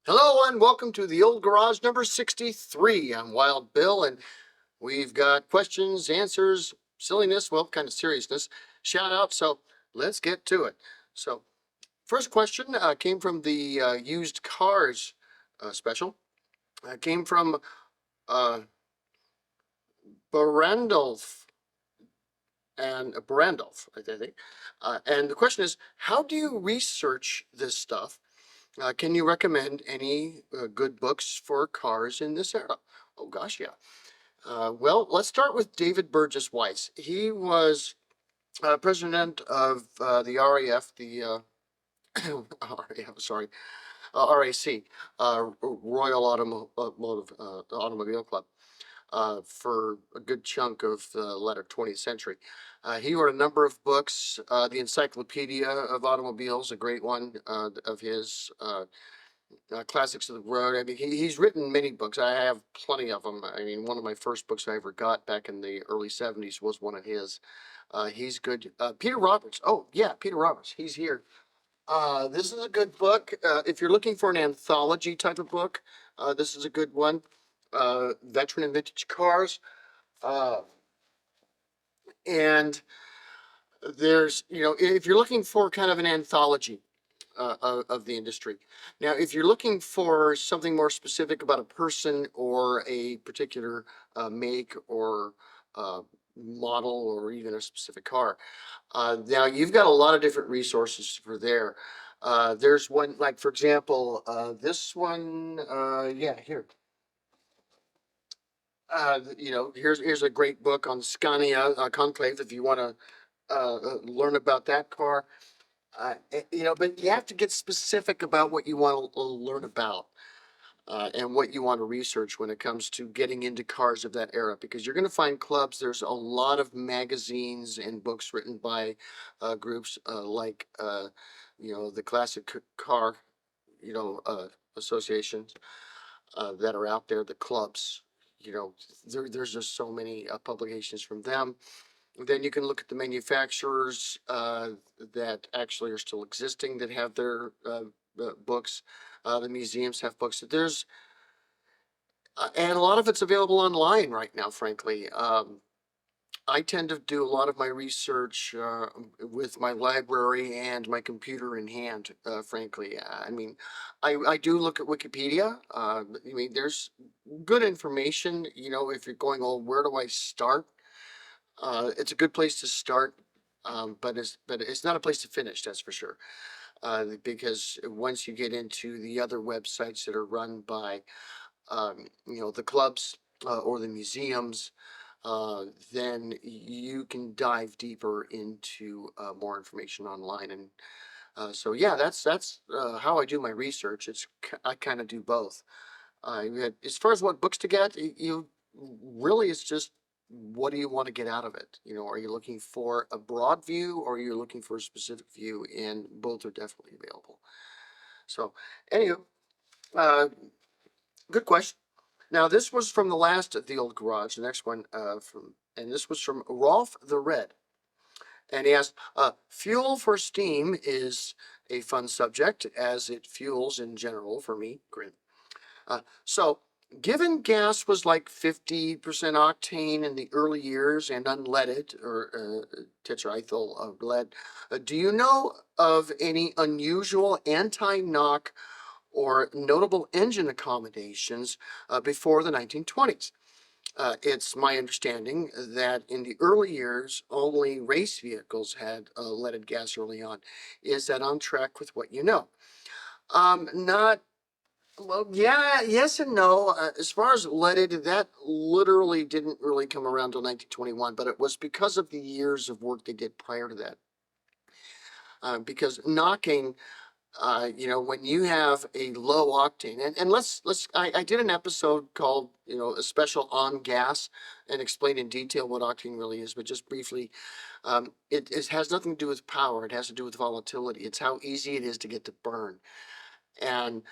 Hello and welcome to the Old Garage number 63. I'm Wild Bill, and we've got questions, answers, silliness, well, kind of seriousness, shout out. So let's get to it. So, first question came from the used cars special. Came from uh, Barandolf I think. And the question is, how do you research this stuff? Can you recommend any good books for cars in this era? Oh gosh, yeah. Well, let's start with David Burgess Weiss. He was president of the RAF, the RAF, sorry, RAC, Royal Automobile Club, for a good chunk of the latter 20th century. He wrote a number of books. The Encyclopedia of Automobiles, a great one of his. Classics of the road. I mean, he's written many books. I have plenty of them. I mean, one of my first books I ever got back in the early 70s was one of his. He's good. Peter Roberts. Oh, yeah, Peter Roberts. He's here. This is a good book. If you're looking for an anthology type of book, this is a good one. Veteran and Vintage Cars. Uh, and there's, if you're looking for kind of an anthology, of the industry. Now, if you're looking for something more specific about a person or a particular make or model or even a specific car, now you've got a lot of different resources for there. There's one, like for example, this one, yeah, here. Here's a great book on Scania Conclave if you want to learn about that car. But you have to get specific about what you want to learn about and what you want to research when it comes to getting into cars of that era, because you're going to find clubs. There's a lot of magazines and books written by groups like, the classic car, associations that are out there, the clubs. There's just so many publications from them. Then you can look at the manufacturers that actually are still existing that have their books. The museums have books. And a lot of it's available online right now, frankly. I tend to do a lot of my research with my library and my computer in hand, frankly. I mean, I do look at Wikipedia. I mean, there's good information, if you're going, oh, where do I start? It's a good place to start, but it's not a place to finish. That's for sure. Because once you get into the other websites that are run by, the clubs or the museums, then you can dive deeper into more information online. And so, yeah, that's how I do my research. I kind of do both. As far as what books to get, really it's just what do you want to get out of it? Are you looking for a broad view or are you looking for a specific view? And both are definitely available. So, anyway, good question. Now, this was from the last of the Old Garage. The next one and this was from Rolf the Red. And he asked, fuel for steam is a fun subject as it fuels in general for me. Grin. So, given gas was like 50% octane in the early years and unleaded, or tetraethyl lead, do you know of any unusual anti-knock or notable engine accommodations before the 1920s? It's my understanding that in the early years, only race vehicles had leaded gas early on. Is that on track with what you know? Not Well, yeah, yes and no. As far as leaded, that literally didn't really come around till 1921, but it was because of the years of work they did prior to that. Because knocking When you have a low octane, and I did an episode called, a special on gas and explain in detail what octane really is, but just briefly, it has nothing to do with power. It has to do with volatility. It's how easy it is to get to burn. And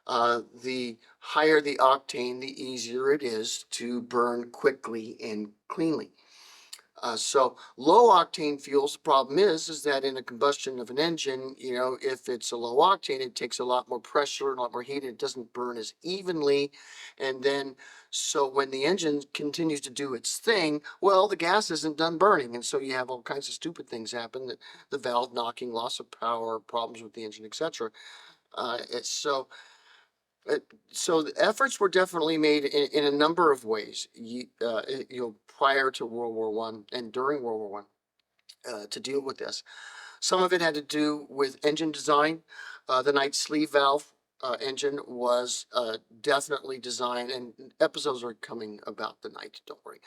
the higher the octane, the easier it is to burn quickly and cleanly. So low octane fuels, the problem is that in a combustion of an engine, if it's a low octane, it takes a lot more pressure and a lot more heat, and it doesn't burn as evenly. And then, so when the engine continues to do its thing, well, the gas isn't done burning. And so you have all kinds of stupid things happen, the valve knocking, loss of power, problems with the engine, etc. It's uh, so the efforts were definitely made in a number of ways, prior to World War One and during World War One, to deal with this. Some of it had to do with engine design. The Knight sleeve valve engine was definitely designed, and episodes are coming about the Knight. Don't worry,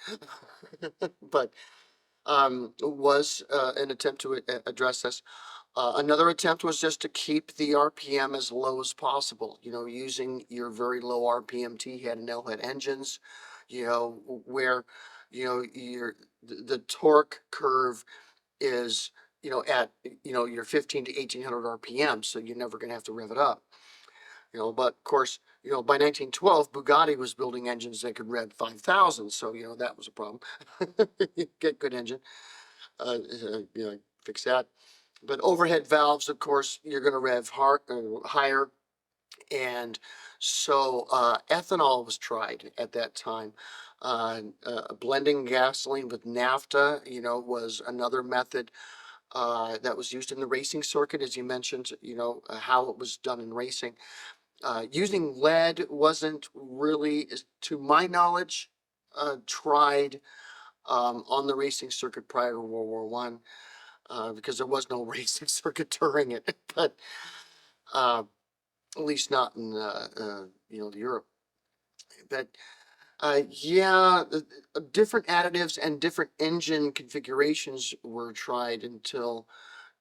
but was an attempt to address this. Another attempt was just to keep the RPM as low as possible, using your very low RPM T-head and L-head engines, where, the torque curve is, at, your 15 to 1800 RPM, so you're never going to have to rev it up. But of course, by 1912, Bugatti was building engines that could rev 5,000, so, that was a problem. Get good engine, fix that. But overhead valves, of course, you're going to rev higher. And so ethanol was tried at that time. Blending gasoline with naphtha, was another method that was used in the racing circuit, as you mentioned, how it was done in racing. Using lead wasn't really, to my knowledge, tried on the racing circuit prior to World War One. Because there was no racing circuit during it, but uh, at least not in Europe. But yeah, different additives and different engine configurations were tried until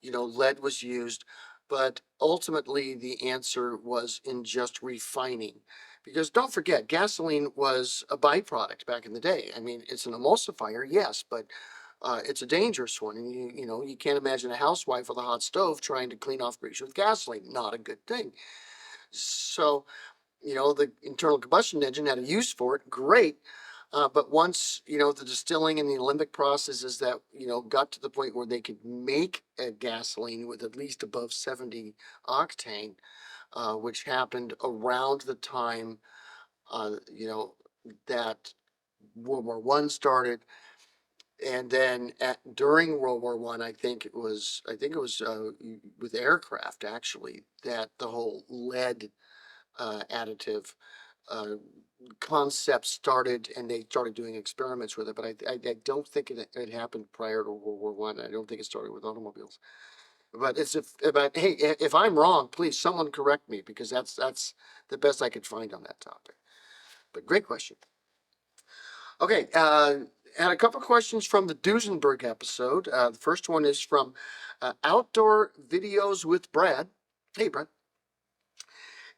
lead was used. But ultimately, the answer was in just refining. Because don't forget, gasoline was a byproduct back in the day. I mean, it's an emulsifier, yes, but it's a dangerous one. And you can't imagine a housewife with a hot stove trying to clean off grease with gasoline. Not a good thing. So, the internal combustion engine had a use for it, great. But once, the distilling and the alembic processes that, got to the point where they could make a gasoline with at least above 70 octane, which happened around the time, that World War One started. And then during World War One, I think it was with aircraft actually that the whole lead additive uh, concept started, and they started doing experiments with it. But I don't think it happened prior to World War One. I don't think it started with automobiles. But but hey, if I'm wrong, please someone correct me, because that's the best I could find on that topic. But great question. Okay, and a couple questions from the Duesenberg episode. The first one is from Outdoor Videos with Brad. Hey, Brad.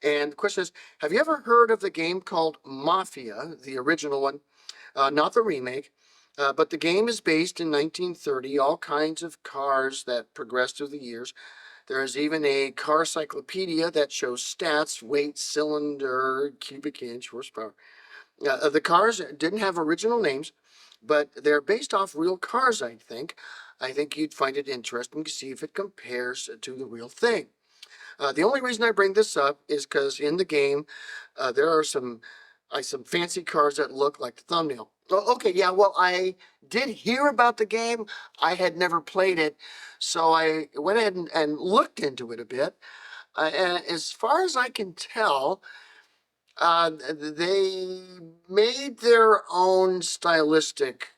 And the question is, have you ever heard of the game called Mafia, the original one, not the remake? But the game is based in 1930, all kinds of cars that progress through the years. There is even a car cyclopedia that shows stats, weight, cylinder, cubic inch, horsepower. The cars didn't have original names, but they're based off real cars, I think. I think you'd find it interesting to see if it compares to the real thing. The only reason I bring this up is because in the game, there are some fancy cars that look like the thumbnail. Oh, okay, yeah, well, I did hear about the game. I had never played it, so I went ahead and looked into it a bit. And as far as I can tell, they made their own stylistic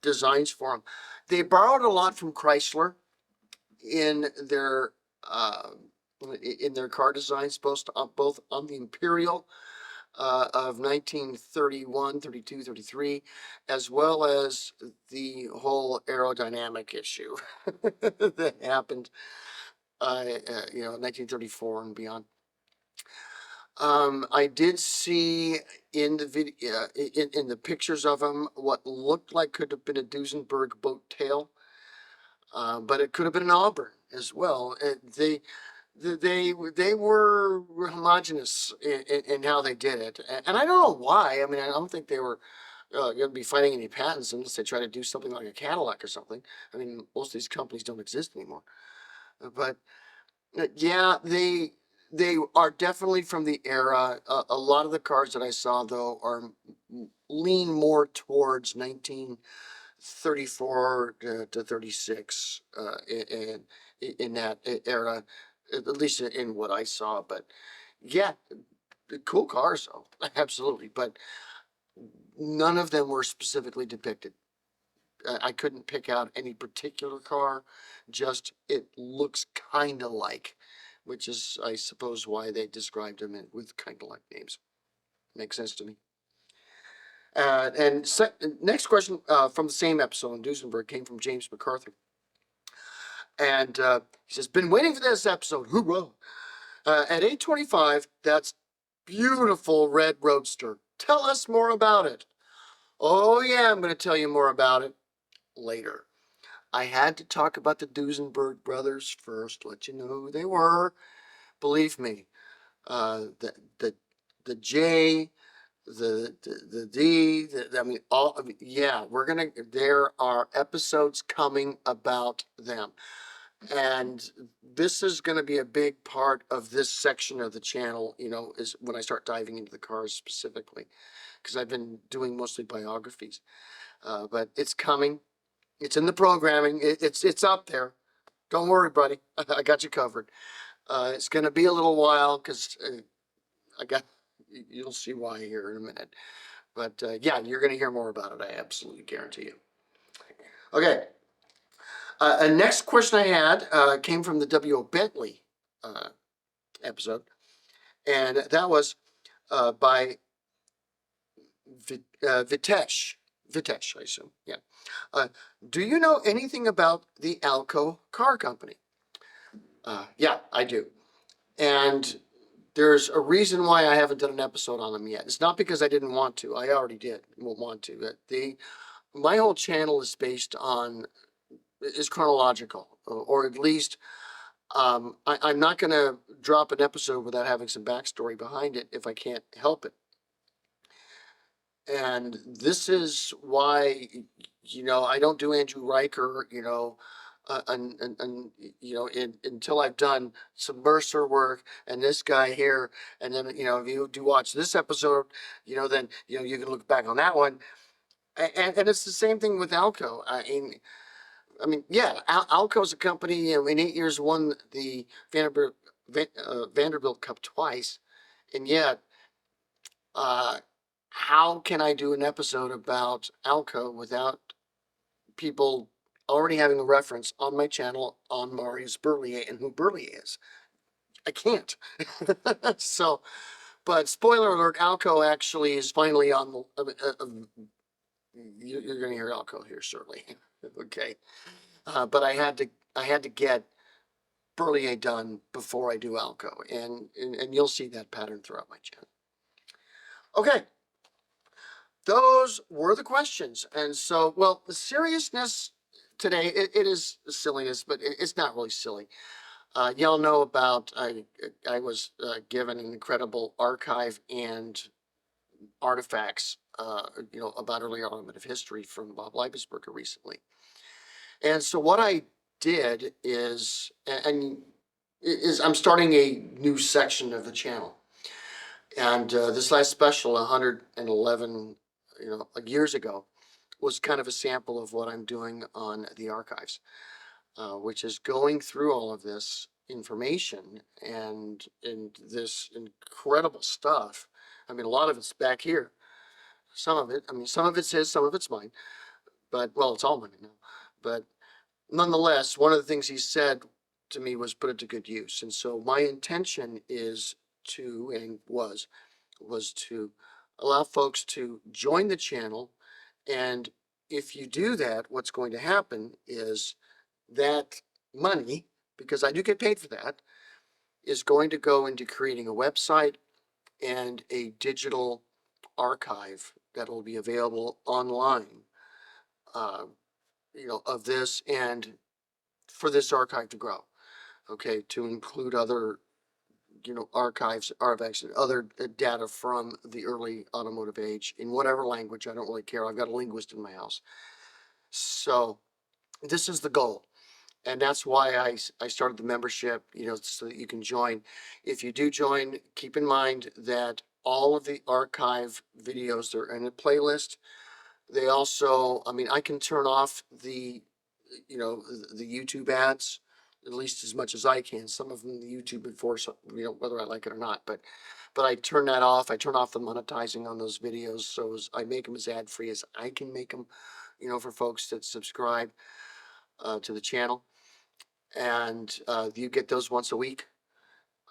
designs for them. They borrowed a lot from Chrysler in their uh, car designs, both on the Imperial of 1931, 32, 33, as well as the whole aerodynamic issue that happened you know, 1934 and beyond. I did see in the video, in the pictures of them, what looked like could have been a Duesenberg boat tail, but it could have been an Auburn as well. They were homogenous in how they did it, and I don't know why. I mean, I don't think they were going to be fighting any patents unless they try to do something like a Cadillac or something. I mean, most of these companies don't exist anymore. But yeah, they are definitely from the era. A lot of the cars that I saw though are lean more towards 1934 to 36 in that era, at least in what I saw. But yeah, cool cars though, absolutely. But none of them were specifically depicted. I couldn't pick out any particular car, just it looks kind of like, which is, I suppose, why they described them with kind of like names. Makes sense to me. Next question from the same episode in Duesenberg came from James MacArthur. And he says, been waiting for this episode. Hoorah! At 8:25, that's beautiful red roadster. Tell us more about it. Oh, yeah, I'm going to tell you more about it later. I had to talk about the Duesenberg brothers first, let you know who they were. Believe me, the the J, the D, I mean, all of yeah, there are episodes coming about them. And this is gonna be a big part of this section of the channel, you know, is when I start diving into the cars specifically, because I've been doing mostly biographies. But it's coming. It's in the programming. It's up there. Don't worry, buddy. I got you covered. It's going to be a little while because you'll see why here in a minute. But yeah, you're going to hear more about it. I absolutely guarantee you. Okay. A next question I had came from the W.O. Bentley episode. And that was by Vitesh. Vitesh, I assume. Yeah. Do you know anything about the ALCO car company? Yeah, I do. And there's a reason why I haven't done an episode on them yet. It's not because I didn't want to. I already did. Won't want to. My whole channel is chronological, or at least I'm not going to drop an episode without having some backstory behind it if I can't help it. And this is why, you know, I don't do Andrew Riker, you know, and you know, until I've done some Mercer work and this guy here, and then, you know, if you do watch this episode, you know, then, you know, you can look back on that one. And it's the same thing with ALCO. I mean, yeah, ALCO's a company, you know, in 8 years won the Vanderbilt Cup twice, and yet, how can I do an episode about ALCO without people already having a reference on my channel on Marius Berlier and who Berlier is? I can't. So, but spoiler alert, ALCO actually is finally on the. You're going to hear ALCO here shortly. Okay, but I had to get Berlier done before I do ALCO, and you'll see that pattern throughout my channel. Okay. Those were the questions. And so, well, the seriousness today, it is silliness, but it's not really silly. Y'all know about, I was given an incredible archive and artifacts, you know, about early automotive history from Bob Leibesberger recently. And so what I did is I'm starting a new section of the channel. And this last special, 111, you know, years ago, was kind of a sample of what I'm doing on the archives, which is going through all of this information and this incredible stuff. I mean, a lot of it's back here. Some of it, I mean, some of it's his, some of it's mine. But, well, it's all mine now. But nonetheless, one of the things he said to me was put it to good use. And so my intention is to, and was to allow folks to join the channel. And if you do that, what's going to happen is that money, because I do get paid for that, is going to go into creating a website and a digital archive that will be available online, uh, of this, and for this archive to grow, okay, to include other, artifacts and other data from the early automotive age in whatever language. I don't really care. I've got a linguist in my house. So this is the goal. And that's why I started the membership, so that you can join. If you do join, keep in mind that all of the archive videos, they're in a playlist. They also, I can turn off the YouTube ads, at least as much as I can. Some of them, the YouTube enforce, whether I like it or not. But I turn that off. I turn off the monetizing on those videos, so I make them as ad free as I can make them, for folks that subscribe to the channel. And you get those once a week,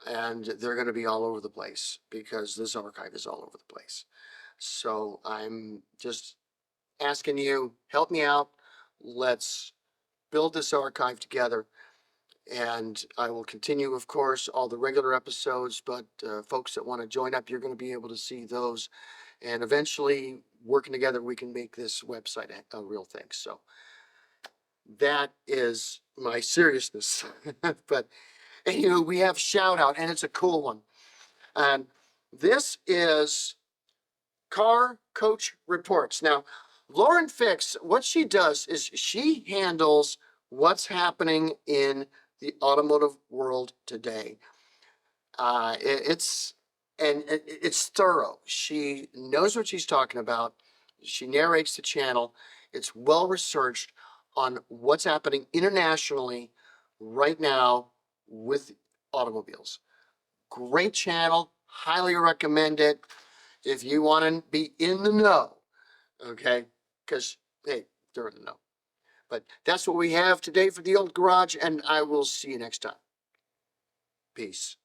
and they're going to be all over the place because this archive is all over the place. So I'm just asking you, help me out. Let's build this archive together. And I will continue, of course, all the regular episodes, but folks that want to join up, you're going to be able to see those. And eventually, working together, we can make this website a real thing. So that is my seriousness. But, we have shout out, and it's a cool one. And this is Car Coach Reports. Now, Lauren Fix, what she does is she handles what's happening in the automotive world today. It's thorough. She knows what she's talking about. She narrates the channel. It's well researched on what's happening internationally right now with automobiles. Great channel. Highly recommend it if you want to be in the know. Okay? Because, hey, they're in the know. But that's what we have today for the Old Garage, and I will see you next time. Peace.